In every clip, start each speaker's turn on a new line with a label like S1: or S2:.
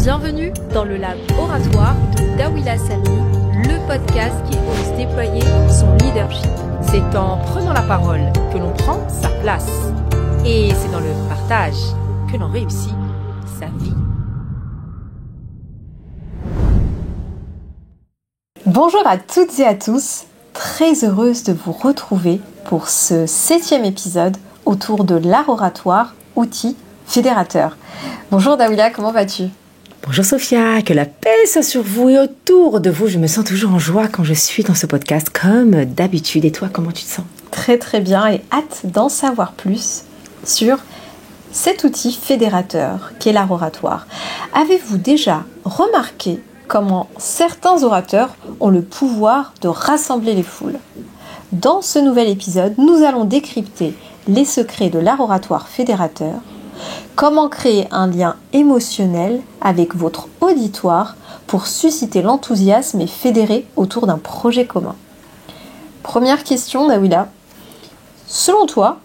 S1: Bienvenue dans le lab oratoire de Dawila Sami, le podcast qui ose déployer son leadership. C'est en prenant la parole que l'on prend sa place. Et c'est dans le partage que l'on réussit sa vie.
S2: Bonjour à toutes et à tous, très heureuse de vous retrouver pour ce 7e épisode autour de l'art oratoire, outil fédérateur. Bonjour Dawila, comment vas-tu ?
S3: Bonjour Sophia, que la paix soit sur vous et autour de vous. Je me sens toujours en joie quand je suis dans ce podcast, comme d'habitude. Et toi, comment tu te sens ?
S2: Très très bien et hâte d'en savoir plus sur cet outil fédérateur qu'est l'art oratoire. Avez-vous déjà remarqué comment certains orateurs ont le pouvoir de rassembler les foules ? Dans ce nouvel épisode, nous allons décrypter les secrets de l'art oratoire fédérateur. Comment créer un lien émotionnel avec votre auditoire pour susciter l'enthousiasme et fédérer autour d'un projet commun. Première question, Dawila. Selon toi,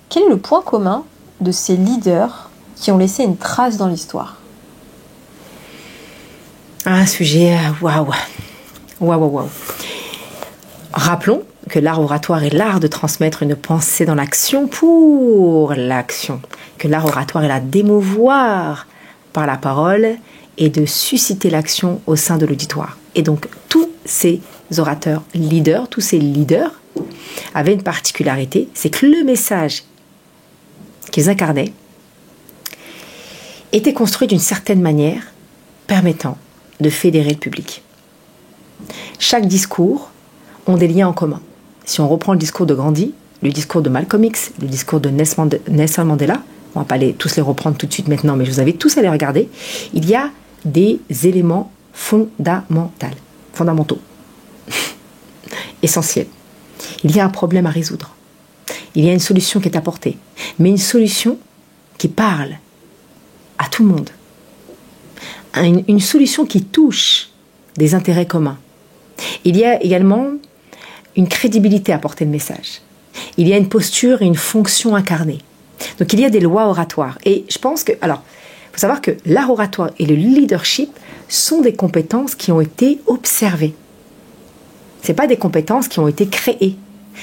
S2: quel est le point commun de ces leaders qui ont laissé une trace dans l'histoire ?
S3: Un sujet, waouh. Rappelons que l'art oratoire est l'art de transmettre une pensée dans l'action pour l'action. Que l'art oratoire est là d'émouvoir par la parole et de susciter l'action au sein de l'auditoire. Et donc, tous ces orateurs leaders, tous ces leaders avaient une particularité, c'est que le message qu'ils incarnaient était construit d'une certaine manière permettant de fédérer le public. Chaque discours ont des liens en commun. Si on reprend le discours de Gandhi, le discours de Malcolm X, le discours de Nelson Mandela, on ne va pas tous les reprendre tout de suite maintenant, mais je vous invite tous à les regarder, il y a des éléments fondamentaux, essentiels. Il y a un problème à résoudre. Il y a une solution qui est apportée, mais une solution qui parle à tout le monde. Une solution qui touche des intérêts communs. Il y a également une crédibilité à porter le message. Il y a une posture et une fonction incarnée. Donc il y a des lois oratoires. Et je pense que, il faut savoir que l'art oratoire et le leadership sont des compétences qui ont été observées. Ce pas des compétences qui ont été créées.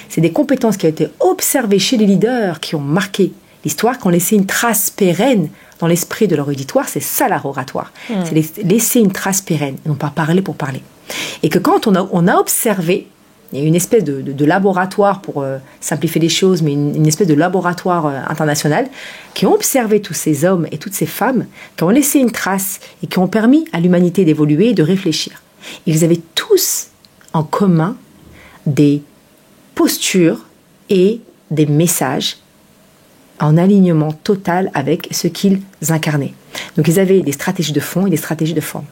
S3: C'est des compétences qui ont été observées chez les leaders qui ont marqué l'histoire, qui ont laissé une trace pérenne dans l'esprit de leur auditoire. C'est ça l'art oratoire. C'est laisser une trace pérenne, non pas parler pour parler. Et que quand on a observé, il y a une espèce de laboratoire, pour simplifier les choses, mais une espèce de laboratoire international, qui ont observé tous ces hommes et toutes ces femmes, qui ont laissé une trace et qui ont permis à l'humanité d'évoluer et de réfléchir. Ils avaient tous en commun des postures et des messages en alignement total avec ce qu'ils incarnaient. Donc ils avaient des stratégies de fond et des stratégies de forme.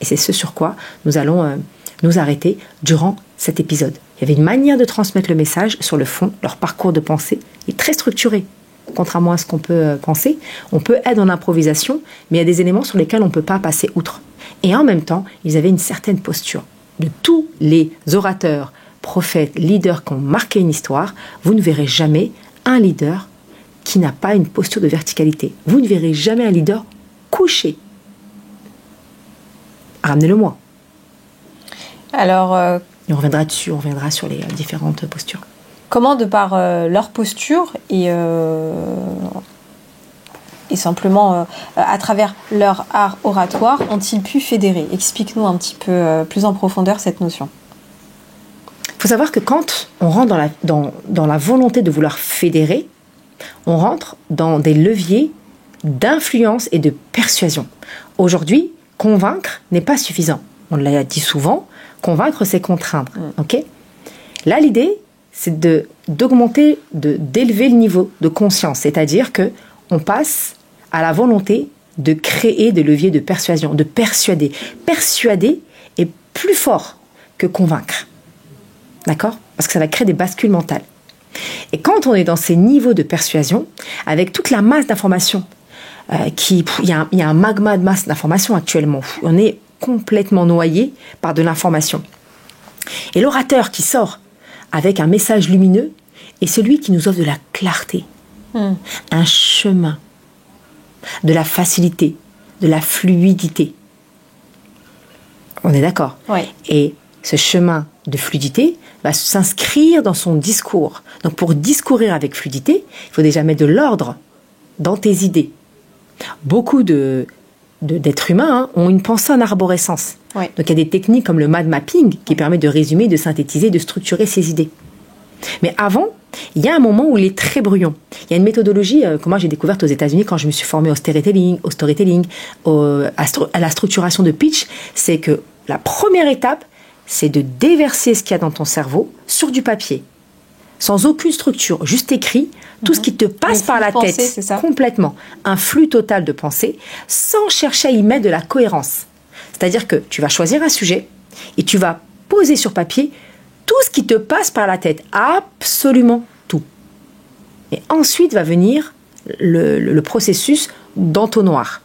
S3: Et c'est ce sur quoi nous allons nous arrêter durant cet épisode. Il y avait une manière de transmettre le message sur le fond. Leur parcours de pensée est très structuré. Contrairement à ce qu'on peut penser, on peut être dans l'improvisation, mais il y a des éléments sur lesquels on ne peut pas passer outre. Et en même temps, ils avaient une certaine posture. De tous les orateurs, prophètes, leaders qui ont marqué une histoire, vous ne verrez jamais un leader qui n'a pas une posture de verticalité. Vous ne verrez jamais un leader couché. Ramenez-le-moi.
S2: Alors,
S3: et on reviendra dessus, on reviendra sur les différentes postures.
S2: Comment, de par leur posture et simplement à travers leur art oratoire, ont-ils pu fédérer ? Explique-nous un petit peu plus en profondeur cette notion.
S3: Il faut savoir que quand on rentre dans la volonté de vouloir fédérer, on rentre dans des leviers d'influence et de persuasion. Aujourd'hui, convaincre n'est pas suffisant. On l'a dit souvent, convaincre, c'est contraindre. Okay ? Là, l'idée, c'est d'élever le niveau de conscience. C'est-à-dire qu'on passe à la volonté de créer des leviers de persuasion, de persuader. Persuader est plus fort que convaincre. D'accord ? Parce que ça va créer des bascules mentales. Et quand on est dans ces niveaux de persuasion, avec toute la masse d'informations, il y a un magma de masse d'informations actuellement. On est complètement noyé par de l'information. Et l'orateur qui sort avec un message lumineux est celui qui nous offre de la clarté, un chemin, de la facilité, de la fluidité. On est d'accord?
S2: Oui.
S3: Et ce chemin de fluidité va s'inscrire dans son discours. Donc pour discourir avec fluidité, il faut déjà mettre de l'ordre dans tes idées. Beaucoup d'êtres humains ont une pensée en arborescence.
S2: Oui.
S3: Donc il y a des techniques comme le mind mapping qui permet de résumer, de synthétiser, de structurer ses idées. Mais avant, il y a un moment où il est très brouillon. Il y a une méthodologie que moi j'ai découverte aux États-Unis quand je me suis formée au storytelling, à la structuration de pitch. C'est que la première étape, c'est de déverser ce qu'il y a dans ton cerveau sur du papier, sans aucune structure, juste écrit, tout ce qui te passe par la tête,
S2: c'est ça?
S3: complètement. Un flux total de pensée, sans chercher à y mettre de la cohérence. C'est-à-dire que tu vas choisir un sujet et tu vas poser sur papier tout ce qui te passe par la tête, absolument tout. Et ensuite va venir le processus d'entonnoir.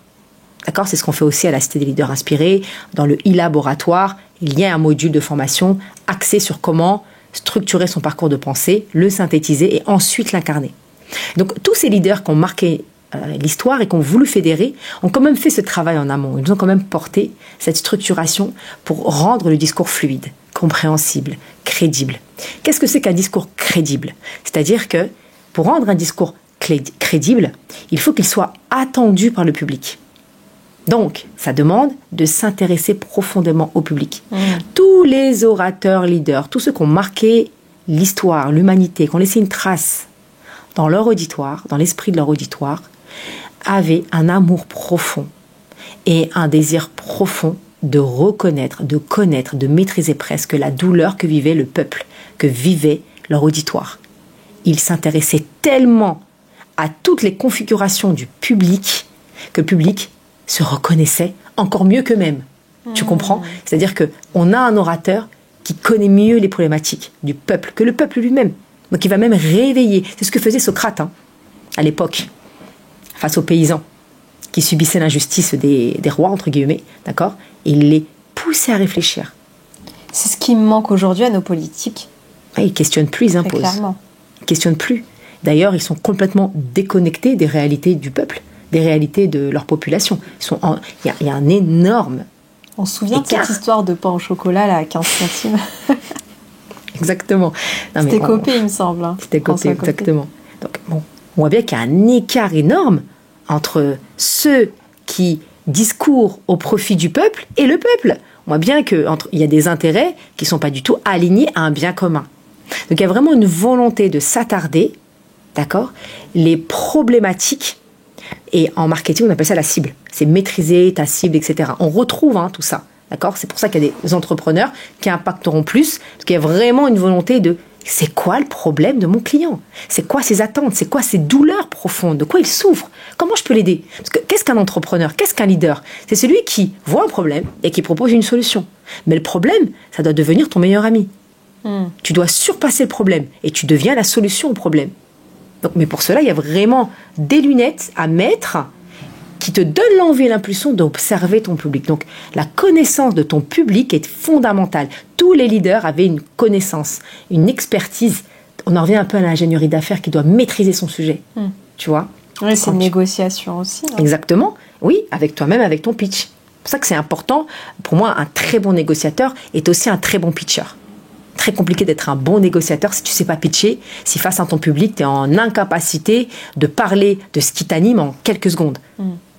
S3: D'accord? C'est ce qu'on fait aussi à la Cité des leaders inspirés. Dans le e-laboratoire, il y a un module de formation axé sur comment structurer son parcours de pensée, le synthétiser et ensuite l'incarner. Donc tous ces leaders qui ont marqué l'histoire et qui ont voulu fédérer ont quand même fait ce travail en amont. Ils ont quand même porté cette structuration pour rendre le discours fluide, compréhensible, crédible. Qu'est-ce que c'est qu'un discours crédible? C'est-à-dire que pour rendre un discours crédible, il faut qu'il soit attendu par le public. Donc, ça demande de s'intéresser profondément au public. Tous les orateurs leaders, tous ceux qui ont marqué l'histoire, l'humanité, qui ont laissé une trace dans leur auditoire, dans l'esprit de leur auditoire, avaient un amour profond et un désir profond de reconnaître, de connaître, de maîtriser presque la douleur que vivait le peuple, que vivait leur auditoire. Ils s'intéressaient tellement à toutes les configurations du public que le public se reconnaissait encore mieux qu'eux-mêmes. Tu comprends? C'est-à-dire qu'on a un orateur qui connaît mieux les problématiques du peuple que le peuple lui-même. Donc il va même réveiller. C'est ce que faisait Socrate à l'époque, face aux paysans qui subissaient l'injustice des rois, entre guillemets, d'accord? Et il les poussait à réfléchir.
S2: C'est ce qui manque aujourd'hui à nos politiques.
S3: Ils ne questionnent plus, ils imposent.
S2: Clairement.
S3: Ils ne questionnent plus. D'ailleurs, ils sont complètement déconnectés des réalités du peuple, des réalités de leur population. Il y a un énorme
S2: On se souvient
S3: écart.
S2: de cette histoire de pain au chocolat là, à 15 centimes.
S3: Exactement. Non,
S2: C'était
S3: mais
S2: Copé, il me semble.
S3: C'était Copé, exactement. Donc, bon, on voit bien qu'il y a un écart énorme entre ceux qui discourent au profit du peuple et le peuple. On voit bien qu'il y a des intérêts qui ne sont pas du tout alignés à un bien commun. Donc il y a vraiment une volonté de s'attarder, d'accord, les problématiques. Et en marketing, on appelle ça la cible. C'est maîtriser ta cible, etc. On retrouve tout ça. D'accord? C'est pour ça qu'il y a des entrepreneurs qui impacteront plus, parce qu'il y a vraiment une volonté de c'est quoi le problème de mon client? C'est quoi ses attentes? C'est quoi ses douleurs profondes? De quoi il souffre? Comment je peux l'aider? Parce que qu'est-ce qu'un entrepreneur? Qu'est-ce qu'un leader? C'est celui qui voit un problème et qui propose une solution. Mais le problème, ça doit devenir ton meilleur ami. Tu dois surpasser le problème et tu deviens la solution au problème. Donc, mais pour cela, il y a vraiment des lunettes à mettre qui te donnent l'envie et l'impulsion d'observer ton public. Donc, la connaissance de ton public est fondamentale. Tous les leaders avaient une connaissance, une expertise. On en revient un peu à l'ingénierie d'affaires qui doit maîtriser son sujet. Tu vois?
S2: Oui, c'est une négociation aussi.
S3: Exactement. Oui, avec toi-même, avec ton pitch. C'est pour ça que c'est important. Pour moi, un très bon négociateur est aussi un très bon pitcher. Très compliqué d'être un bon négociateur si tu ne sais pas pitcher, si face à ton public, tu es en incapacité de parler de ce qui t'anime en quelques secondes.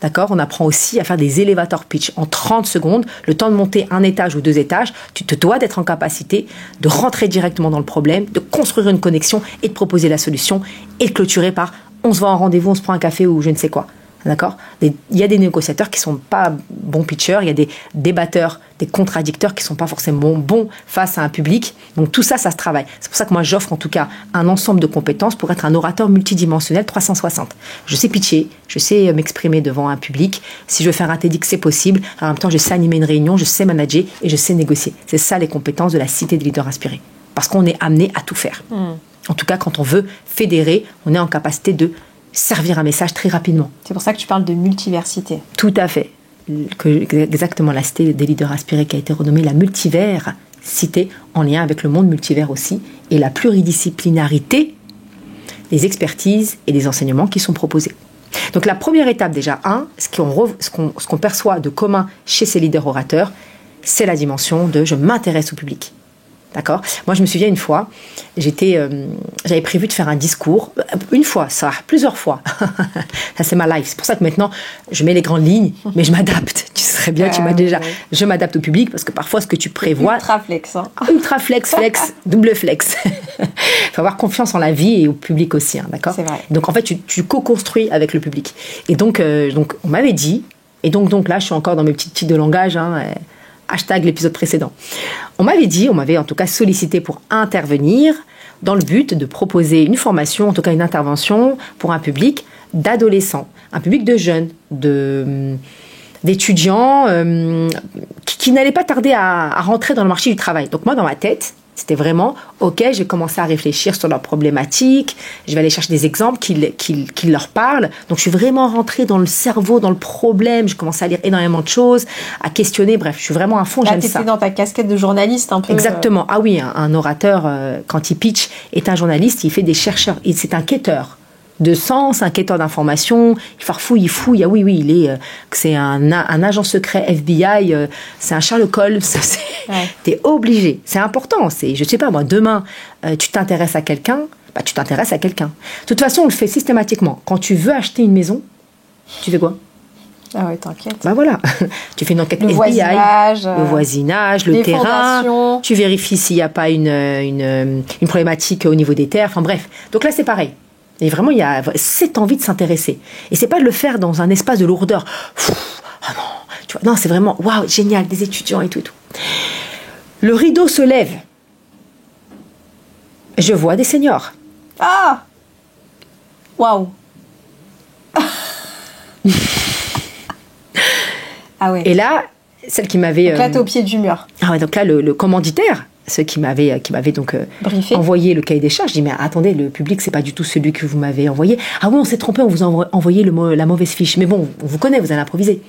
S3: D'accord? On apprend aussi à faire des elevator pitch en 30 secondes, le temps de monter un étage ou 2 étages. Tu te dois d'être en capacité de rentrer directement dans le problème, de construire une connexion et de proposer la solution et de clôturer par on se voit en rendez-vous, on se prend un café ou je ne sais quoi. D'accord? Il y a des négociateurs qui ne sont pas bons pitchers, il y a des débatteurs, des contradicteurs qui ne sont pas forcément bons face à un public. Donc tout ça, ça se travaille. C'est pour ça que moi, j'offre en tout cas un ensemble de compétences pour être un orateur multidimensionnel 360. Je sais pitcher, je sais m'exprimer devant un public. Si je veux faire un TEDx, c'est possible. En même temps, je sais animer une réunion, je sais manager et je sais négocier. C'est ça les compétences de la Cité des leaders inspirés. Parce qu'on est amené à tout faire. En tout cas, quand on veut fédérer, on est en capacité de servir un message très rapidement.
S2: C'est pour ça que tu parles de multiversité.
S3: Tout à fait. Exactement, la Cité des leaders inspirés qui a été renommée la multivers cité en lien avec le monde multivers aussi et la pluridisciplinarité des expertises et des enseignements qui sont proposés. Donc la première étape déjà, ce qu'on perçoit de commun chez ces leaders orateurs, c'est la dimension de je m'intéresse au public. D'accord ? Moi, je me souviens une fois, j'avais prévu de faire un discours, une fois, ça, plusieurs fois. Ça, c'est ma life. C'est pour ça que maintenant, je mais les grandes lignes, mais je m'adapte. Tu sais bien, je m'adapte au public parce que parfois, ce que tu prévois.
S2: Ultra flex.
S3: Ultra flex, double flex. Il faut avoir confiance en la vie et au public aussi, d'accord ?
S2: C'est vrai.
S3: Donc, en fait, tu co-construis avec le public. Et donc on m'avait dit, et donc là, je suis encore dans mes petites titres de langage, hashtag l'épisode précédent. On m'avait en tout cas sollicité pour intervenir dans le but de proposer une formation, en tout cas une intervention pour un public d'adolescents, un public de jeunes, d'étudiants qui n'allaient pas tarder à rentrer dans le marché du travail. Donc moi, dans ma tête, c'était vraiment, ok, j'ai commencé à réfléchir sur leurs problématiques, je vais aller chercher des exemples qui leur parlent. Donc je suis vraiment rentrée dans le cerveau, dans le problème, je commençais à lire énormément de choses, à questionner, bref, je suis vraiment à fond, j'aime ça.
S2: Là, dans ta casquette de journaliste un peu.
S3: Exactement, ah oui, un orateur, quand il pitch, est un journaliste, il fait des chercheurs, c'est un quêteur de sens, un quêteur d'informations, il farfouille, il fouille, ah oui, c'est un agent secret FBI, c'est un Sherlock Holmes, t'es obligé, c'est important, je sais pas moi, demain, tu t'intéresses à quelqu'un, tu t'intéresses à quelqu'un. De toute façon, on le fait systématiquement. Quand tu veux acheter une maison, tu fais quoi ?
S2: Ah ouais, t'inquiète.
S3: Voilà, tu fais une enquête
S2: FBI,
S3: le voisinage, le terrain,
S2: fondations.
S3: Tu vérifies s'il n'y a pas une problématique au niveau des terres, enfin bref. Donc là, c'est pareil. Et vraiment, il y a cette envie de s'intéresser. Et c'est pas de le faire dans un espace de lourdeur. Ah non, tu vois, non, c'est vraiment, waouh, génial, des étudiants et tout. Le rideau se lève. Je vois des seniors.
S2: Ah, waouh. Ah ouais.
S3: Et là, celle qui m'avait.
S2: Donc là, t'es au pied du mur.
S3: Ah ouais, donc là, le commanditaire. Ceux qui m'avaient donc envoyé le cahier des charges, je dis mais attendez, le public c'est pas du tout celui que vous m'avez envoyé. Ah oui, on s'est trompé, on vous a envoyé la mauvaise fiche. Mais bon, on vous connaît, vous allez improviser.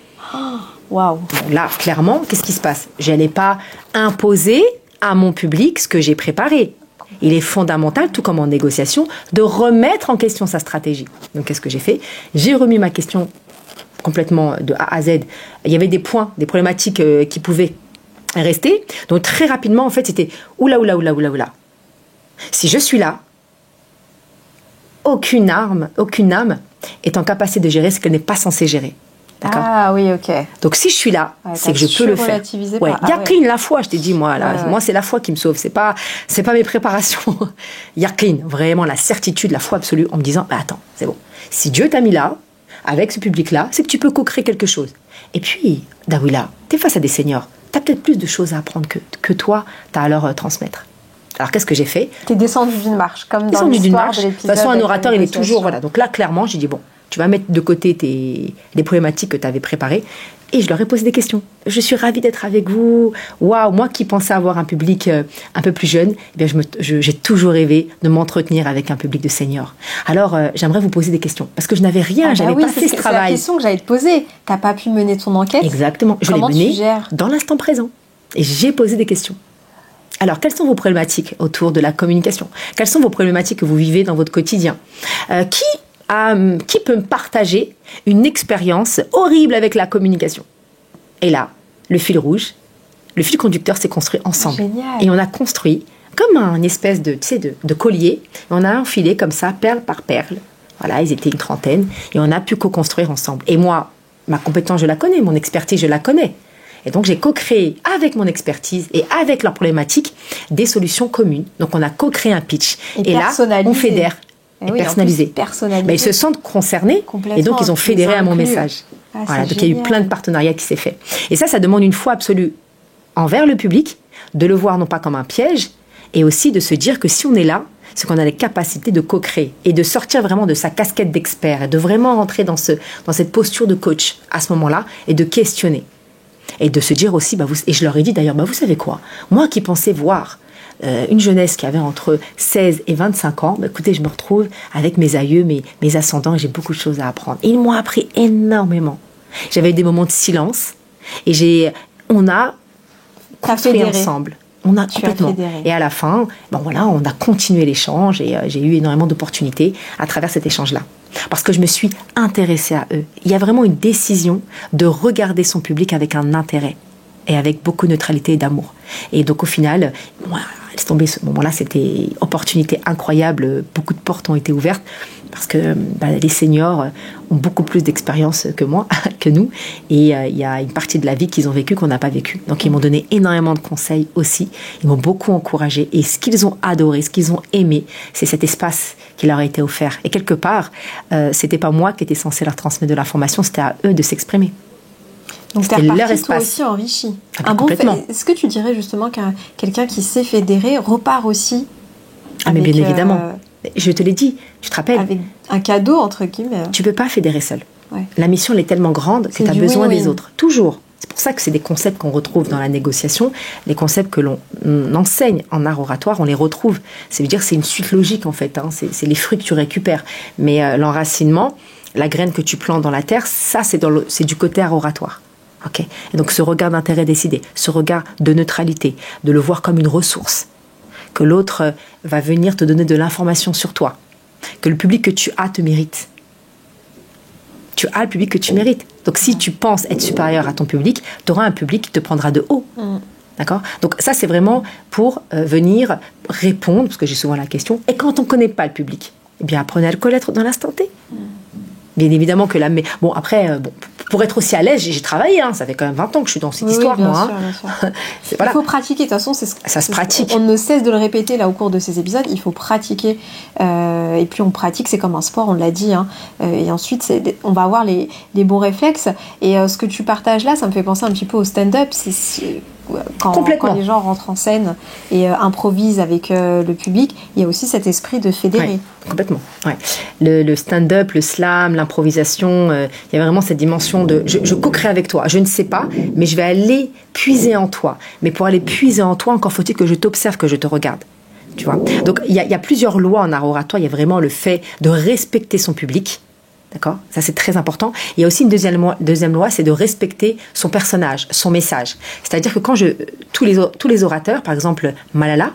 S2: Waouh.
S3: Là, clairement, qu'est-ce qui se passe ? Je n'allais pas imposer à mon public ce que j'ai préparé. Il est fondamental, tout comme en négociation, de remettre en question sa stratégie. Donc qu'est-ce que j'ai fait ? J'ai remis ma question complètement de A à Z. Il y avait des points, des problématiques qui pouvaient rester. Donc très rapidement, en fait, c'était oula. Si je suis là, aucune âme est en capacité de gérer ce qu'elle n'est pas censée gérer. D'accord ?
S2: Ah oui, ok.
S3: Donc si je suis là, c'est que je peux le faire. Ouais. Yaqin, la foi, je t'ai dit, moi, là, moi c'est la foi qui me sauve, c'est pas mes préparations. Yaqin, vraiment la certitude, la foi absolue, en me disant, attends, c'est bon. Si Dieu t'a mis là, avec ce public-là, c'est que tu peux co-créer quelque chose. Et puis, Dawila, t'es face à des seniors. Tu as peut-être plus de choses à apprendre que toi, tu as à leur transmettre. Alors, qu'est-ce que j'ai fait ?
S2: Tu es descendu d'une marche, comme dans l'histoire de l'épisode.
S3: De toute façon, un orateur, il est toujours... Voilà. Donc là, clairement, j'ai dit, bon, tu vas mettre de côté les problématiques que tu avais préparées. Et je leur ai posé des questions. Je suis ravie d'être avec vous. Waouh, moi qui pensais avoir un public un peu plus jeune, eh bien j'ai toujours rêvé de m'entretenir avec un public de seniors. Alors, j'aimerais vous poser des questions. Parce que je n'avais rien, j'avais pas fait ce travail.
S2: C'est la question que j'allais te poser. Tu n'as pas pu mener ton enquête.
S3: Exactement. Je l'ai menée dans l'instant présent. Et j'ai posé des questions. Alors, quelles sont vos problématiques autour de la communication ? Quelles sont vos problématiques que vous vivez dans votre quotidien ? Qui peut me partager une expérience horrible avec la communication ? Et là, le fil rouge, le fil conducteur s'est construit ensemble.
S2: Génial.
S3: Et on a construit comme une espèce de collier. Et on a enfilé comme ça, perle par perle. Voilà, ils étaient une trentaine. Et on a pu co-construire ensemble. Et moi, ma compétence, je la connais. Mon expertise, je la connais. Et donc, j'ai co-créé avec mon expertise et avec leurs problématiques des solutions communes. Donc, on a co-créé un pitch. Et là, on fédère. Et personnalisé. Mais ils se sentent concernés et donc ils ont fédéré à mon message. Voilà, donc il y a eu plein de partenariats qui s'est fait. Et ça demande une foi absolue envers le public, de le voir non pas comme un piège, et aussi de se dire que si on est là, c'est qu'on a les capacités de co-créer et de sortir vraiment de sa casquette d'expert et de vraiment rentrer dans cette posture de coach à ce moment-là et de questionner. Et de se dire aussi, et je leur ai dit d'ailleurs, vous savez quoi ? Moi qui pensais voir une jeunesse qui avait entre 16 et 25 ans, écoutez, je me retrouve avec mes aïeux, mes ascendants, et j'ai beaucoup de choses à apprendre. Et ils m'ont appris énormément. J'avais eu des moments de silence, et on a construit ensemble. On a complètement. Et à la fin, on a continué l'échange et j'ai eu énormément d'opportunités à travers cet échange-là. Parce que je me suis intéressée à eux. Il y a vraiment une décision de regarder son public avec un intérêt et avec beaucoup de neutralité et d'amour. Et donc au final, laisse tomber, ce moment-là, c'était opportunité incroyable. Beaucoup de portes ont été ouvertes parce que les seniors ont beaucoup plus d'expérience que moi, que nous. Et il y a une partie de la vie qu'ils ont vécue qu'on n'a pas vécue. Donc ils m'ont donné énormément de conseils aussi. Ils m'ont beaucoup encouragé. Et ce qu'ils ont adoré, ce qu'ils ont aimé, c'est cet espace qui leur a été offert. Et quelque part, c'était pas moi qui étais censée leur transmettre de l'information, c'était à eux de s'exprimer.
S2: Donc t'es reparti toi aussi enrichi. Est-ce que tu dirais justement qu'un quelqu'un qui sait fédérer repart aussi
S3: mais bien évidemment. Je te l'ai dit, tu te rappelles.
S2: Avec un cadeau, entre guillemets.
S3: Tu peux pas fédérer seul. Ouais. La mission, elle est tellement grande que tu as besoin des autres. Toujours. C'est pour ça que c'est des concepts qu'on retrouve dans la négociation. Les concepts que l'on enseigne en art oratoire, on les retrouve. Ça veut dire que c'est une suite logique, en fait. C'est les fruits que tu récupères. Mais l'enracinement, la graine que tu plantes dans la terre, ça, c'est du côté art oratoire. Okay. Et donc ce regard d'intérêt décidé, ce regard de neutralité, de le voir comme une ressource, que l'autre va venir te donner de l'information sur toi, que le public que tu as te mérite. Tu as le public que tu mérites. Donc si tu penses être supérieur à ton public, tu auras un public qui te prendra de haut. D'accord ? Donc ça, c'est vraiment pour venir répondre, parce que j'ai souvent la question, et quand on ne connaît pas le public, eh bien apprenez à le connaître dans l'instant T. Bien évidemment que là, mais bon, après, pour être aussi à l'aise, j'ai travaillé, ça fait quand même 20 ans que je suis dans cette histoire,
S2: bien
S3: moi.
S2: Sûr. Il faut pratiquer, de toute façon,
S3: ça se pratique.
S2: On ne cesse de le répéter là au cours de ces épisodes, il faut pratiquer, et plus on pratique, c'est comme un sport, on l'a dit, et ensuite, on va avoir les bons réflexes, et ce que tu partages là, ça me fait penser un petit peu au stand-up, quand les gens rentrent en scène et improvisent avec le public, il y a aussi cet esprit de fédérer.
S3: Ouais, complètement. Ouais. Le stand-up, le slam, l'improvisation, il y a vraiment cette dimension de je co-crée avec toi. Je ne sais pas, mais je vais aller puiser en toi. Mais pour aller puiser en toi, encore faut-il que je t'observe, que je te regarde. Tu vois ? Donc il y a plusieurs lois en art oratoire. Il y a vraiment le fait de respecter son public. D'accord ? Ça, c'est très important. Il y a aussi une deuxième loi, c'est de respecter son personnage, son message. C'est-à-dire que quand tous les orateurs, par exemple Malala,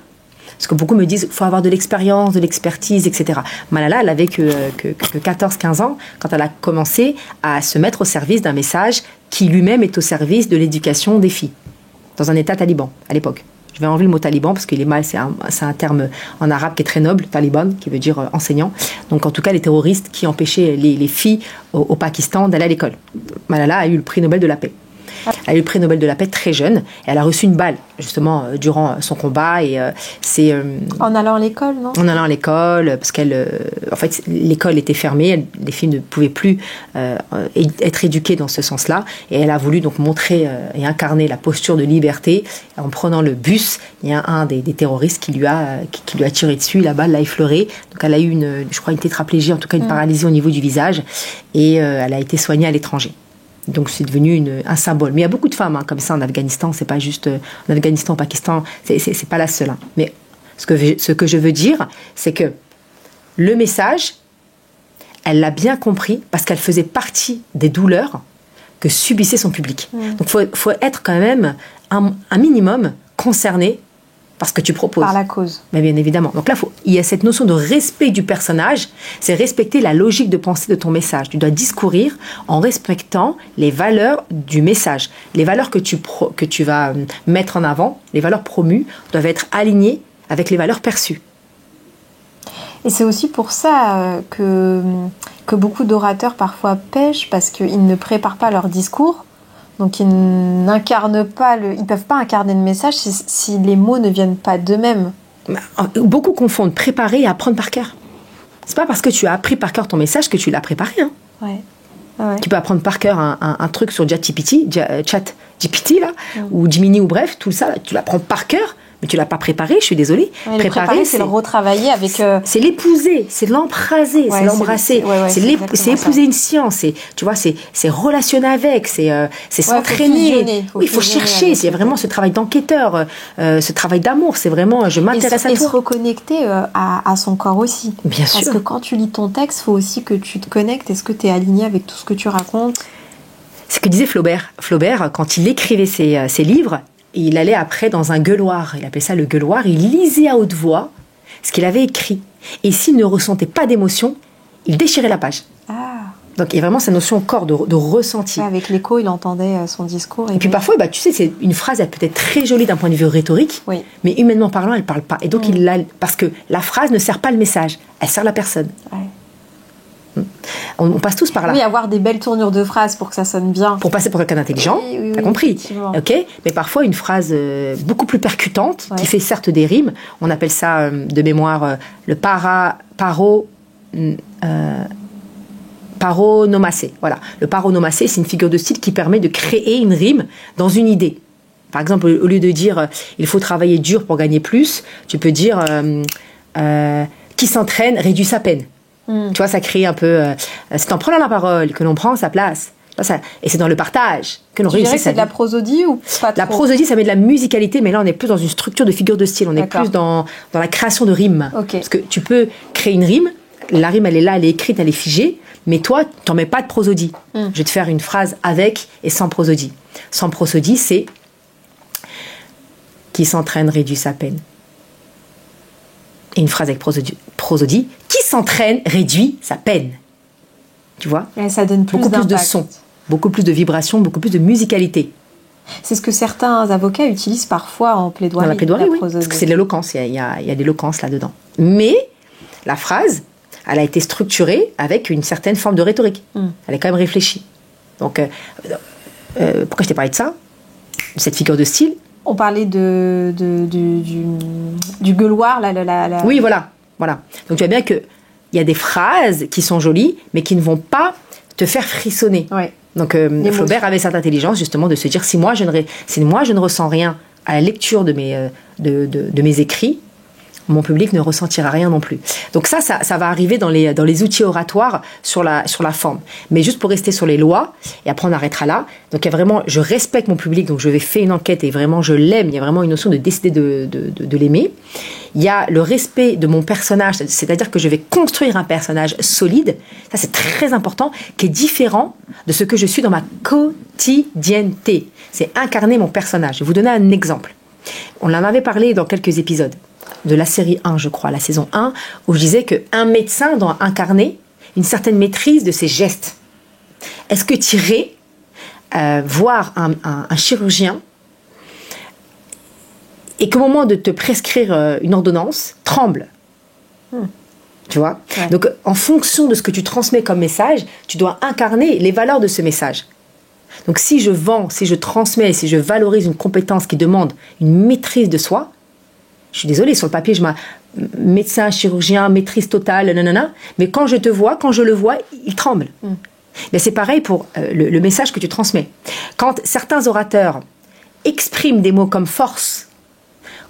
S3: parce que beaucoup me disent qu'il faut avoir de l'expérience, de l'expertise, etc. Malala, elle avait que 14-15 ans quand elle a commencé à se mettre au service d'un message qui lui-même est au service de l'éducation des filles, dans un état taliban à l'époque. Je vais enlever le mot taliban parce qu'il est mal, c'est un terme en arabe qui est très noble, taliban, qui veut dire enseignant. Donc en tout cas, les terroristes qui empêchaient les filles au Pakistan d'aller à l'école. Malala a eu le prix Nobel de la paix. Elle a eu le prix Nobel de la paix très jeune. Et elle a reçu une balle, justement, durant son combat. Et c'est...
S2: en allant à l'école, non ?
S3: En allant à l'école, parce en fait, l'école était fermée. Les filles ne pouvaient plus être éduquées dans ce sens-là. Et elle a voulu donc montrer et incarner la posture de liberté. En prenant le bus, il y a un des terroristes qui lui a tiré dessus. La balle l'a effleurée. Donc elle a eu je crois, une tétraplégie, en tout cas une paralysie au niveau du visage. Et elle a été soignée à l'étranger. Donc c'est devenu un symbole. Mais il y a beaucoup de femmes comme ça en Afghanistan. C'est pas juste en Afghanistan, au Pakistan. C'est pas la seule. Mais ce que je veux dire, c'est que le message, elle l'a bien compris parce qu'elle faisait partie des douleurs que subissait son public. Donc faut être quand même un minimum concerné par ce que tu proposes.
S2: Par la cause.
S3: Mais bien évidemment. Donc là, il y a cette notion de respect du personnage, c'est respecter la logique de pensée de ton message. Tu dois discourir en respectant les valeurs du message. Les valeurs que tu vas mettre en avant, les valeurs promues, doivent être alignées avec les valeurs perçues.
S2: Et c'est aussi pour ça que beaucoup d'orateurs parfois pêchent, parce qu'ils ne préparent pas leur discours. Donc ils n'incarnent pas ils peuvent pas incarner le message si les mots ne viennent pas d'eux-mêmes.
S3: Beaucoup confondent préparer et apprendre par cœur. C'est pas parce que tu as appris par cœur ton message que tu l'as préparé.
S2: Ouais.
S3: Tu peux apprendre par cœur un truc sur ChatGPT là, ou Gemini, ou bref, tout ça, tu l'apprends par cœur. Mais tu l'as pas préparé, je suis désolée.
S2: Préparer, c'est le retravailler avec...
S3: C'est l'épouser, c'est l'embraser, c'est l'embrasser. C'est épouser une science, c'est relationner avec, c'est s'entraîner. Il faut chercher, c'est vraiment ce travail d'enquêteur, ce travail d'amour, c'est vraiment je m'intéresse à toi.
S2: Et se reconnecter à son corps aussi.
S3: Bien sûr.
S2: Parce que quand tu lis ton texte, il faut aussi que tu te connectes. Est-ce que tu es aligné avec tout ce que tu racontes ?
S3: C'est ce que disait Flaubert. Flaubert, quand il écrivait ses livres, il allait après dans un gueuloir. Il appelait ça le gueuloir. Il lisait à haute voix ce qu'il avait écrit. Et s'il ne ressentait pas d'émotion, il déchirait la page. Donc il y a vraiment cette notion au corps de ressenti.
S2: Avec l'écho, il entendait son discours.
S3: Et puis parfois, tu sais, c'est une phrase, elle peut être très jolie d'un point de vue rhétorique, mais humainement parlant, elle ne parle pas. Et donc, parce que la phrase ne sert pas le message, elle sert la personne. Ouais. On passe tous par là.
S2: Oui, avoir des belles tournures de phrases pour que ça sonne bien.
S3: Pour passer pour quelqu'un d'intelligent, t'as compris. Okay, mais parfois, une phrase beaucoup plus percutante, qui fait certes des rimes, on appelle ça de mémoire le paronomacée. Voilà. Le paronomacé, c'est une figure de style qui permet de créer une rime dans une idée. Par exemple, au lieu de dire il faut travailler dur pour gagner plus, tu peux dire qui s'entraîne réduit sa peine. Tu vois, ça crée un peu. C'est en prenant la parole que l'on prend sa place. Et c'est dans le partage que l'on réussit.
S2: Tu dirais que c'est de la prosodie ou pas trop?
S3: La prosodie, ça met de la musicalité, mais là, on est plus dans une structure de figure de style. On est plus dans la création de rimes. Parce que tu peux créer une rime. La rime, elle est là, elle est écrite, elle est figée. Mais toi, tu n'en mets pas de prosodie. Je vais te faire une phrase avec et sans prosodie. Sans prosodie, c'est qui s'entraîne réduit sa peine. Et une phrase avec prosodie, qui s'entraîne réduit sa peine. Tu vois?
S2: Et ça donne
S3: beaucoup plus de son, beaucoup plus de vibrations, beaucoup plus de musicalité.
S2: C'est ce que certains avocats utilisent parfois en plaidoirie.
S3: Dans la plaidoirie, oui. Parce que c'est de l'éloquence, il y a de l'éloquence là-dedans. Mais la phrase, elle a été structurée avec une certaine forme de rhétorique. Elle est quand même réfléchie. Donc, pourquoi je t'ai parlé de ça? Cette figure de style.
S2: On parlait du gueuloir.
S3: Oui, voilà. Donc, tu vois bien qu'il y a des phrases qui sont jolies, mais qui ne vont pas te faire frissonner. Ouais. Donc, Flaubert avait cette intelligence, justement, de se dire, si moi, je ne ressens rien à la lecture de mes écrits, mon public ne ressentira rien non plus. Donc ça va arriver dans les outils oratoires sur la forme. Mais juste pour rester sur les lois, et après on arrêtera là. Donc il y a vraiment, je respecte mon public, donc je vais faire une enquête et vraiment je l'aime. Il y a vraiment une notion de décider de l'aimer. Il y a le respect de mon personnage, c'est-à-dire que je vais construire un personnage solide. Ça c'est très important, qui est différent de ce que je suis dans ma quotidienneté. C'est incarner mon personnage. Je vais vous donner un exemple. On en avait parlé dans quelques épisodes de la série 1, je crois, la saison 1, où je disais qu'un médecin doit incarner une certaine maîtrise de ses gestes. Est-ce que tu irais voir un chirurgien et qu'au moment de te prescrire une ordonnance, tremble? Tu vois? Ouais. Donc, en fonction de ce que tu transmets comme message, tu dois incarner les valeurs de ce message. Donc, si je vends, si je transmets, si je valorise une compétence qui demande une maîtrise de soi, je suis désolée, sur le papier, médecin, chirurgien, maîtrise totale, nanana, mais quand je te vois, quand je le vois, il tremble. Mais c'est pareil pour le message que tu transmets. Quand certains orateurs expriment des mots comme force,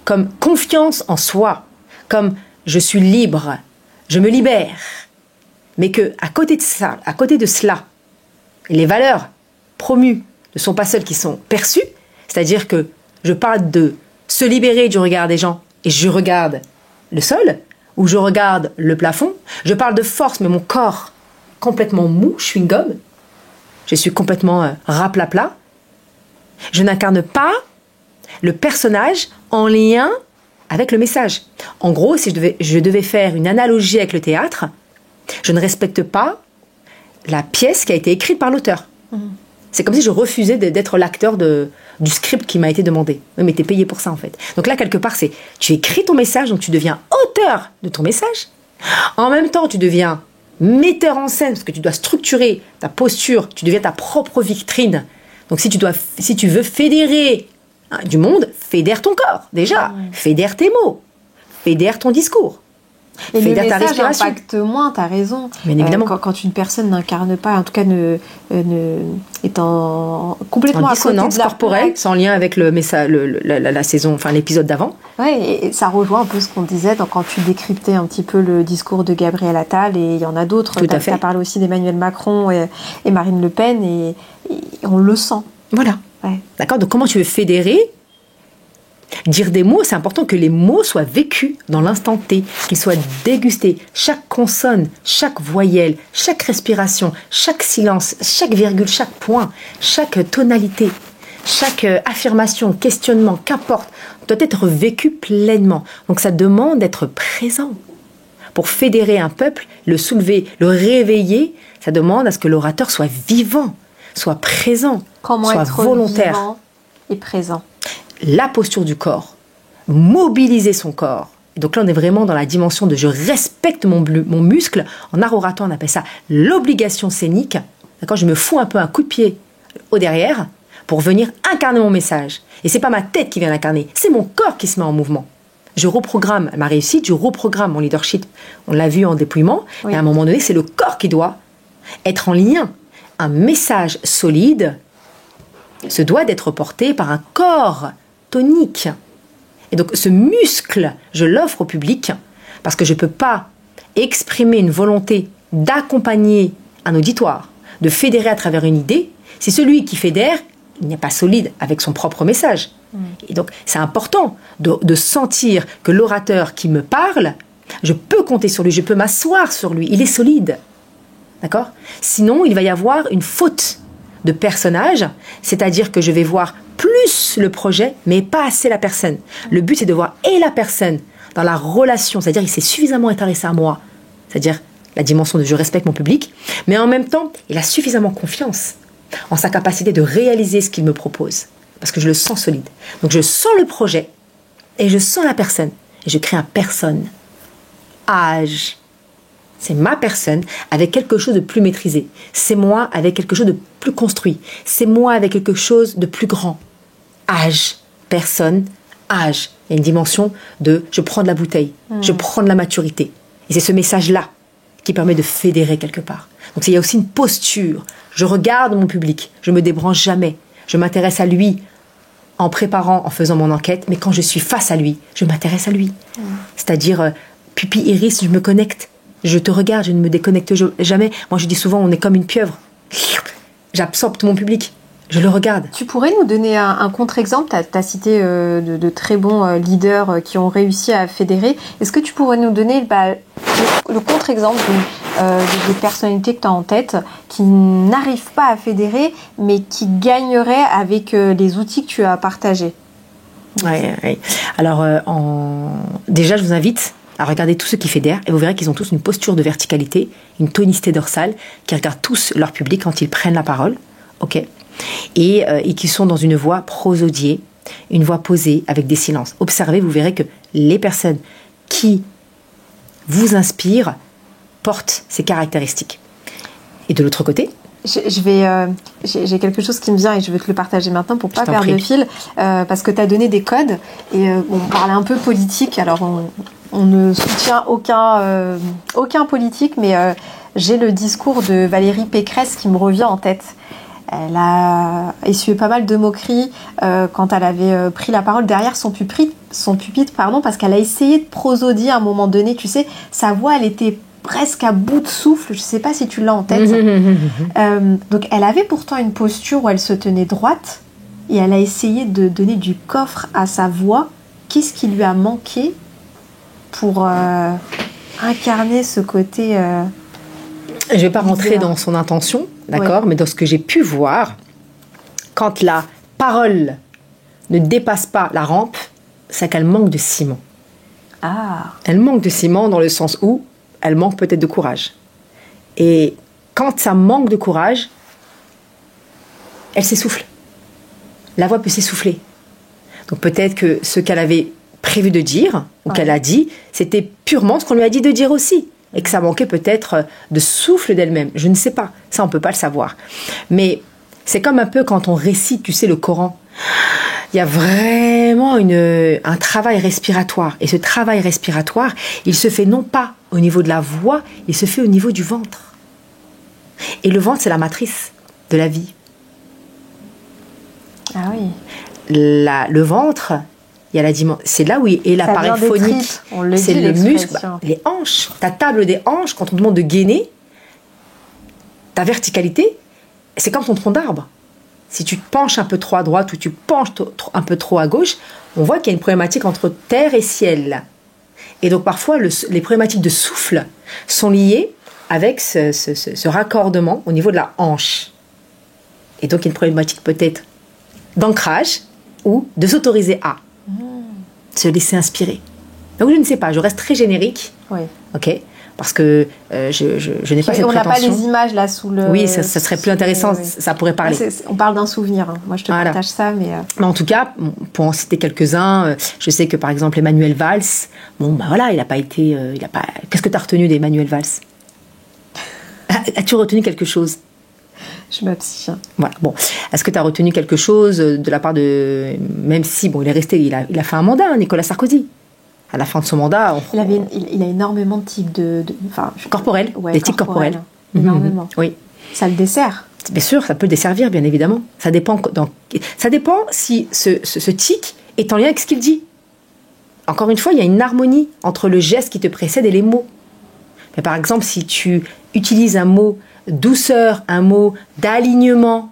S3: comme confiance en soi, comme je suis libre, je me libère, mais que à côté de cela, les valeurs promues ne sont pas celles qui sont perçues, c'est-à-dire que je parle de se libérer du regard des gens, et je regarde le sol, ou je regarde le plafond. Je parle de force, mais mon corps complètement mou, chewing-gum. Je suis complètement raplapla. Je n'incarne pas le personnage en lien avec le message. En gros, si je devais faire une analogie avec le théâtre, je ne respecte pas la pièce qui a été écrite par l'auteur. C'est comme si je refusais d'être l'acteur du script qui m'a été demandé. Oui, mais t'es payé pour ça, en fait. Donc là, quelque part, tu écris ton message, donc tu deviens auteur de ton message. En même temps, tu deviens metteur en scène, parce que tu dois structurer ta posture, tu deviens ta propre vitrine. Donc si tu veux fédérer du monde, fédère ton corps, déjà. Fédère tes mots. Fédère ton discours.
S2: Et le message impacte moins, t'as raison.
S3: Bien évidemment.
S2: Quand une personne n'incarne pas, en tout cas est complètement
S3: en dissonance corporelle, sans lien avec le message, la saison, enfin l'épisode d'avant.
S2: Ouais, et ça rejoint un peu ce qu'on disait quand tu décryptais un petit peu le discours de Gabriel Attal, et il y en a d'autres.
S3: Tout à fait.
S2: Tu as parlé aussi d'Emmanuel Macron et Marine Le Pen, et on le sent.
S3: Voilà.
S2: Ouais.
S3: D'accord. Donc comment tu veux fédérer? Dire des mots, c'est important que les mots soient vécus dans l'instant T, qu'ils soient dégustés. Chaque consonne, chaque voyelle, chaque respiration, chaque silence, chaque virgule, chaque point, chaque tonalité, chaque affirmation, questionnement, qu'importe, doit être vécu pleinement. Donc ça demande d'être présent. Pour fédérer un peuple, le soulever, le réveiller, ça demande à ce que l'orateur soit vivant, soit présent,
S2: Comment
S3: soit
S2: être
S3: volontaire.
S2: vivant et présent.
S3: La posture du corps, mobiliser son corps. Donc là, on est vraiment dans la dimension de je respecte mon muscle. En art oratoire, on appelle ça l'obligation scénique. D'accord, je me fous un peu un coup de pied au derrière pour venir incarner mon message. Et c'est pas ma tête qui vient l'incarner, c'est mon corps qui se met en mouvement. Je reprogramme ma réussite, je reprogramme mon leadership. On l'a vu en dépouillement.
S2: Oui.
S3: Et à un moment donné, c'est le corps qui doit être en lien. Un message solide se doit d'être porté par un corps tonique. Et donc ce muscle, je l'offre au public parce que je ne peux pas exprimer une volonté d'accompagner un auditoire, de fédérer à travers une idée, si celui qui fédère il n'est pas solide avec son propre message. Et donc c'est important de sentir que l'orateur qui me parle, je peux compter sur lui, je peux m'asseoir sur lui, il est solide. D'accord ? Sinon, il va y avoir une faute de personnage, c'est-à-dire que je vais voir plus le projet, mais pas assez la personne. Le but, c'est de voir et la personne dans la relation, c'est-à-dire il s'est suffisamment intéressé à moi, c'est-à-dire la dimension de je respecte mon public, mais en même temps, il a suffisamment confiance en sa capacité de réaliser ce qu'il me propose, parce que je le sens solide. Donc je sens le projet, et je sens la personne, et je crée un personne. Âge. C'est ma personne avec quelque chose de plus maîtrisé. C'est moi avec quelque chose de plus construit. C'est moi avec quelque chose de plus grand. Âge, personne, âge. Il y a une dimension de je prends de la bouteille, je prends de la maturité. Et c'est ce message-là qui permet de fédérer quelque part. Donc il y a aussi une posture. Je regarde mon public, je ne me débranche jamais. Je m'intéresse à lui en préparant, en faisant mon enquête, mais quand je suis face à lui, je m'intéresse à lui. C'est-à-dire, pupille iris, je me connecte. Je te regarde, je ne me déconnecte jamais. Moi, je dis souvent, on est comme une pieuvre. J'absorbe tout mon public. Je le regarde.
S2: Tu pourrais nous donner un contre-exemple? Tu as cité de très bons leaders qui ont réussi à fédérer. Est-ce que tu pourrais nous donner le contre-exemple des personnalités que tu as en tête qui n'arrivent pas à fédérer, mais qui gagneraient avec les outils que tu as partagés?
S3: Oui. Alors, déjà, je vous invite à regarder tous ceux qui fédèrent et vous verrez qu'ils ont tous une posture de verticalité, une tonicité dorsale, qui regardent tous leur public quand ils prennent la parole, ok, et qui sont dans une voix prosodiée, une voix posée avec des silences. Observez, vous verrez que les personnes qui vous inspirent portent ces caractéristiques. Et de l'autre côté,
S2: j'ai quelque chose qui me vient et je vais te le partager maintenant pour pas perdre le fil, parce que tu as donné des codes et on parlait un peu politique. Alors on ne soutient aucun politique, mais j'ai le discours de Valérie Pécresse qui me revient en tête. Elle a essuyé pas mal de moqueries quand elle avait pris la parole derrière son pupitre, parce qu'elle a essayé de prosodier à un moment donné. Tu sais, sa voix, elle était presque à bout de souffle. Je sais pas si tu l'as en tête. Donc elle avait pourtant une posture où elle se tenait droite et elle a essayé de donner du coffre à sa voix. Qu'est-ce qui lui a manqué pour incarner ce côté
S3: je ne vais pas rentrer dans son intention, d'accord, mais dans ce que j'ai pu voir, quand la parole ne dépasse pas la rampe, c'est qu'elle manque de ciment. Elle manque de ciment dans le sens où elle manque peut-être de courage. Et quand ça manque de courage, elle s'essouffle. La voix peut s'essouffler. Donc peut-être que ce qu'elle avait prévu de dire, ou qu'elle a dit, c'était purement ce qu'on lui a dit de dire aussi. Et que ça manquait peut-être de souffle d'elle-même. Je ne sais pas. Ça, on ne peut pas le savoir. Mais c'est comme un peu quand on récite, tu sais, le Coran. Il y a vraiment un travail respiratoire. Et ce travail respiratoire, il se fait non pas au niveau de la voix, il se fait au niveau du ventre. Et le ventre, c'est la matrice de la vie.
S2: Ah oui.
S3: Le ventre, il y a la dimension. C'est là où est l'appareil phonique. C'est le muscle, les hanches. Ta table des hanches, quand on te demande de gainer, ta verticalité, c'est comme ton tronc d'arbre. Si tu te penches un peu trop à droite ou tu penches un peu trop à gauche, on voit qu'il y a une problématique entre terre et ciel. Et donc parfois, les problématiques de souffle sont liées avec ce raccordement au niveau de la hanche. Et donc il y a une problématique peut-être d'ancrage ou de s'autoriser à se laisser inspirer. Donc je ne sais pas, je reste très générique.
S2: Oui.
S3: Ok, parce que je n'ai pas cette prétention.
S2: On n'a pas les images là sous le...
S3: Oui, ça serait plus intéressant, ça pourrait parler.
S2: On parle d'un souvenir, hein. Moi je te partage ça, mais...
S3: Mais en tout cas, pour en citer quelques-uns, je sais que par exemple Emmanuel Valls, bon bah voilà, il a pas été... Qu'est-ce que tu as retenu d'Emmanuel Valls? As-tu retenu quelque chose?
S2: Je m'abstiens.
S3: Voilà, bon. Est-ce que tu as retenu quelque chose de la part de... Même si, bon, il est resté, il a fait un mandat, Nicolas Sarkozy. À la fin de son mandat... Il
S2: a énormément de tics
S3: corporels, des tics corporels.
S2: Énormément.
S3: Oui.
S2: Ça le dessert.
S3: Bien sûr, ça peut le desservir, bien évidemment. Ça dépend si ce tic est en lien avec ce qu'il dit. Encore une fois, il y a une harmonie entre le geste qui te précède et les mots. Mais par exemple, si tu utilises un mot douceur, un mot d'alignement,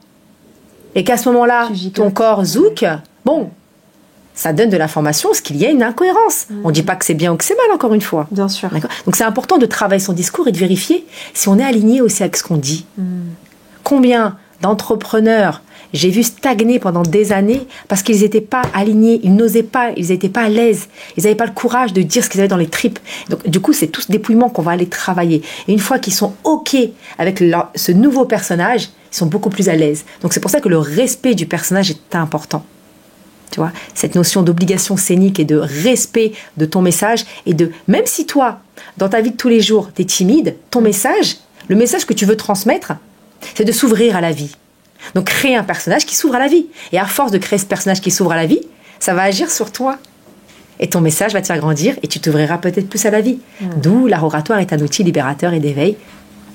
S3: et qu'à ce moment-là, ton corps zouk, bon, ça donne de l'information, parce qu'il y a une incohérence. On ne dit pas que c'est bien ou que c'est mal, encore une fois.
S2: Bien sûr.
S3: D'accord ? Donc c'est important de travailler son discours et de vérifier si on est aligné aussi avec ce qu'on dit. Combien d'entrepreneurs j'ai vu stagner pendant des années parce qu'ils n'étaient pas alignés, ils n'osaient pas, ils n'étaient pas à l'aise, ils n'avaient pas le courage de dire ce qu'ils avaient dans les tripes. Donc du coup, c'est tout ce dépouillement qu'on va aller travailler. Et une fois qu'ils sont OK avec ce nouveau personnage, ils sont beaucoup plus à l'aise. Donc c'est pour ça que le respect du personnage est important. Tu vois, cette notion d'obligation scénique et de respect de ton message et de, même si toi, dans ta vie de tous les jours, tu es timide, ton message, le message que tu veux transmettre, c'est de s'ouvrir à la vie. Donc créer un personnage qui s'ouvre à la vie. Et à force de créer ce personnage qui s'ouvre à la vie, ça va agir sur toi. Et ton message va te faire grandir et tu t'ouvriras peut-être plus à la vie. D'où l'art oratoire est un outil libérateur et d'éveil.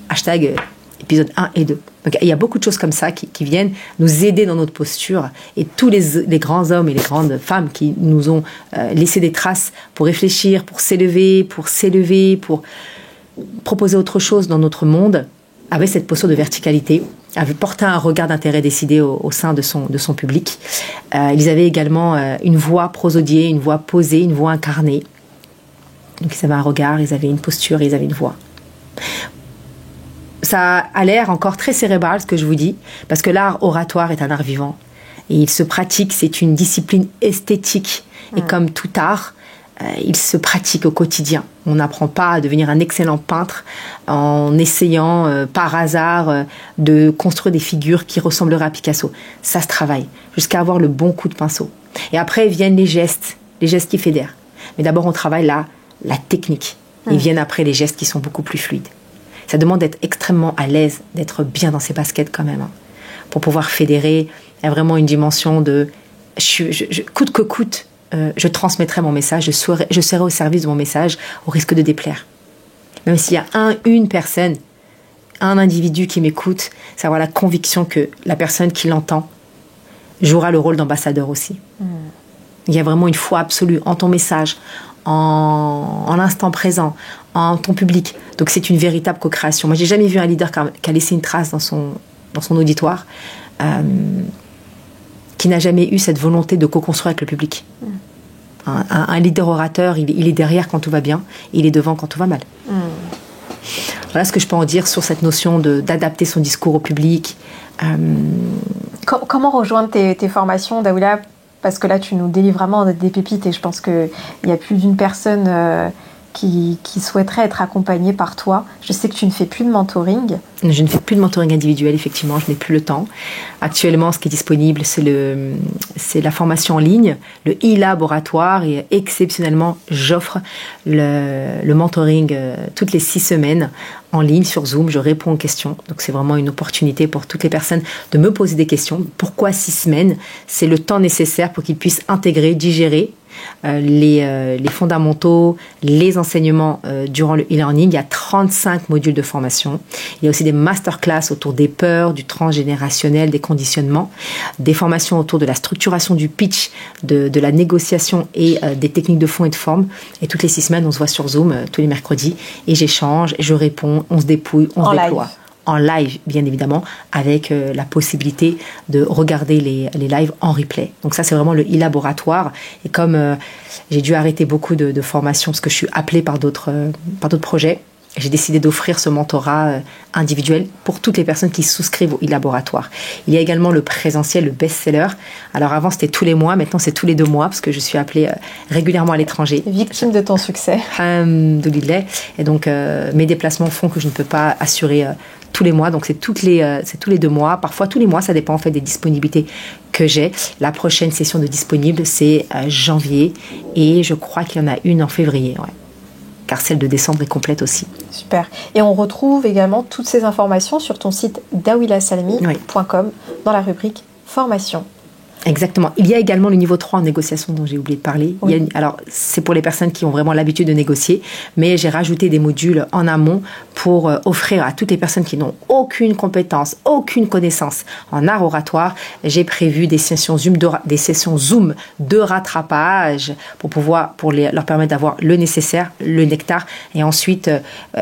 S3: Hashtag épisode 1 et 2. Donc il y a beaucoup de choses comme ça qui viennent nous aider dans notre posture. Et tous les grands hommes et les grandes femmes qui nous ont laissé des traces pour réfléchir, pour s'élever, pour proposer autre chose dans notre monde, avaient cette posture de verticalité, avaient porté un regard d'intérêt décidé au sein de son public. Ils avaient également une voix prosodiée, une voix posée, une voix incarnée. Donc ils avaient un regard, ils avaient une posture, ils avaient une voix. Ça a l'air encore très cérébral ce que je vous dis, parce que l'art oratoire est un art vivant. Et il se pratique, c'est une discipline esthétique. Et comme tout art, il se pratique au quotidien. On n'apprend pas à devenir un excellent peintre en essayant par hasard de construire des figures qui ressembleraient à Picasso. Ça se travaille, jusqu'à avoir le bon coup de pinceau. Et après viennent les gestes qui fédèrent. Mais d'abord on travaille la technique. Et viennent après les gestes qui sont beaucoup plus fluides. Ça demande d'être extrêmement à l'aise, d'être bien dans ses baskets quand même. Pour pouvoir fédérer, il y a vraiment une dimension de coûte que coûte, je transmettrai mon message, je serai au service de mon message au risque de déplaire. Même s'il y a une personne, un individu qui m'écoute, c'est avoir la conviction que la personne qui l'entend jouera le rôle d'ambassadeur aussi. Il y a vraiment une foi absolue en ton message, en l'instant présent, en ton public. Donc c'est une véritable co-création. Moi, j'ai jamais vu un leader qui a laissé une trace dans son auditoire, qui n'a jamais eu cette volonté de co-construire avec le public. Un leader orateur, il est derrière quand tout va bien, il est devant quand tout va mal. Voilà ce que je peux en dire sur cette notion d'adapter son discours au public.
S2: Comment rejoindre tes formations, Daouila ? Parce que là, tu nous délivres vraiment des pépites et je pense qu'il y a plus d'une personne qui souhaiterait être accompagnée par toi. Je sais que tu ne fais plus de mentoring.
S3: Je ne fais plus de mentoring individuel, effectivement, je n'ai plus le temps. Actuellement, ce qui est disponible, c'est la formation en ligne, le e-lab oratoire, et exceptionnellement, j'offre le mentoring toutes les 6 semaines en ligne sur Zoom. Je réponds aux questions. Donc, c'est vraiment une opportunité pour toutes les personnes de me poser des questions. Pourquoi 6 semaines ? C'est le temps nécessaire pour qu'ils puissent intégrer, digérer les fondamentaux, les enseignements durant le e-learning. Il y a 35 modules de formation. Il y a aussi des masterclass autour des peurs, du transgénérationnel, des conditionnements, des formations autour de la structuration du pitch, de la négociation et des techniques de fond et de forme. Et toutes les 6 semaines, on se voit sur Zoom tous les mercredis et j'échange, je réponds, on se dépouille, on se déploie. En live, bien évidemment, avec la possibilité de regarder les lives en replay. Donc ça, c'est vraiment le e-laboratoire. Et comme j'ai dû arrêter beaucoup de formations parce que je suis appelée par d'autres projets, j'ai décidé d'offrir ce mentorat individuel pour toutes les personnes qui souscrivent au e-laboratoire. Il y a également le présentiel, le best-seller. Alors avant, c'était tous les mois. Maintenant, c'est tous les 2 mois parce que je suis appelée régulièrement à l'étranger.
S2: Victime de ton succès.
S3: Alhamdoulilah. Et donc, mes déplacements font que je ne peux pas assurer tous les mois. Donc, c'est tous les 2 mois. Parfois, tous les mois, ça dépend en fait des disponibilités que j'ai. La prochaine session de disponible, c'est janvier. Et je crois qu'il y en a une en février. Ouais. Car celle de décembre est complète aussi.
S2: Super. Et on retrouve également toutes ces informations sur ton site dawilasalmi.com dans la rubrique formation.
S3: Exactement. Il y a également le niveau 3 en négociation dont j'ai oublié de parler.
S2: Oui.
S3: Alors, c'est pour les personnes qui ont vraiment l'habitude de négocier, mais j'ai rajouté des modules en amont pour offrir à toutes les personnes qui n'ont aucune compétence, aucune connaissance en art oratoire. J'ai prévu des sessions Zoom de rattrapage pour leur permettre d'avoir le nécessaire, le nectar, et ensuite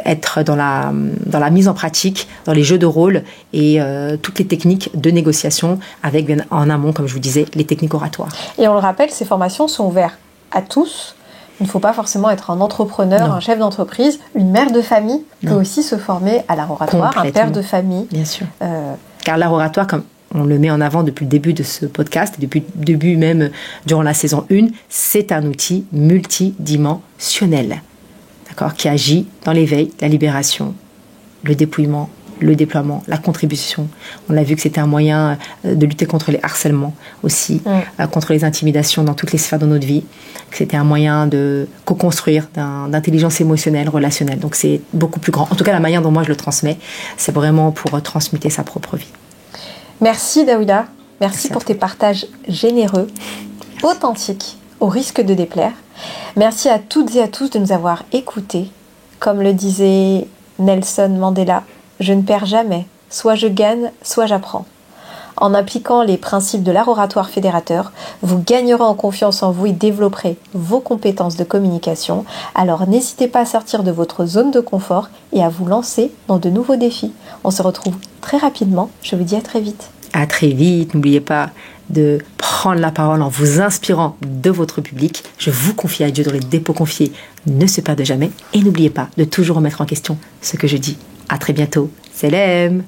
S3: être dans la mise en pratique, dans les jeux de rôle et toutes les techniques de négociation avec en amont, comme je vous disais, les techniques oratoires.
S2: Et on le rappelle, ces formations sont ouvertes à tous. Il ne faut pas forcément être un entrepreneur, un chef d'entreprise. Une mère de famille peut aussi se former à l'art oratoire, un père de famille.
S3: Bien sûr. Car l'art oratoire, comme on le met en avant depuis le début de ce podcast, depuis le début même durant la saison 1, c'est un outil multidimensionnel, d'accord, qui agit dans l'éveil, la libération, le dépouillement, le déploiement, la contribution. On a vu que c'était un moyen de lutter contre les harcèlements aussi, contre les intimidations dans toutes les sphères de notre vie, que c'était un moyen de co-construire d'intelligence émotionnelle, relationnelle. Donc c'est beaucoup plus grand. En tout cas, la manière dont moi je le transmets, c'est vraiment pour transmuter sa propre vie.
S2: Merci Dawila. Merci pour tes partages généreux, authentiques, au risque de déplaire. Merci à toutes et à tous de nous avoir écoutés. Comme le disait Nelson Mandela, je ne perds jamais, soit je gagne, soit j'apprends. En appliquant les principes de l'art oratoire fédérateur, vous gagnerez en confiance en vous et développerez vos compétences de communication. Alors n'hésitez pas à sortir de votre zone de confort et à vous lancer dans de nouveaux défis. On se retrouve très rapidement. Je vous dis à très vite.
S3: À très vite. N'oubliez pas de prendre la parole en vous inspirant de votre public. Je vous confie à Dieu dans les dépôts confiés. Ne se perdez jamais. Et n'oubliez pas de toujours remettre en question ce que je dis. À très bientôt. Salam.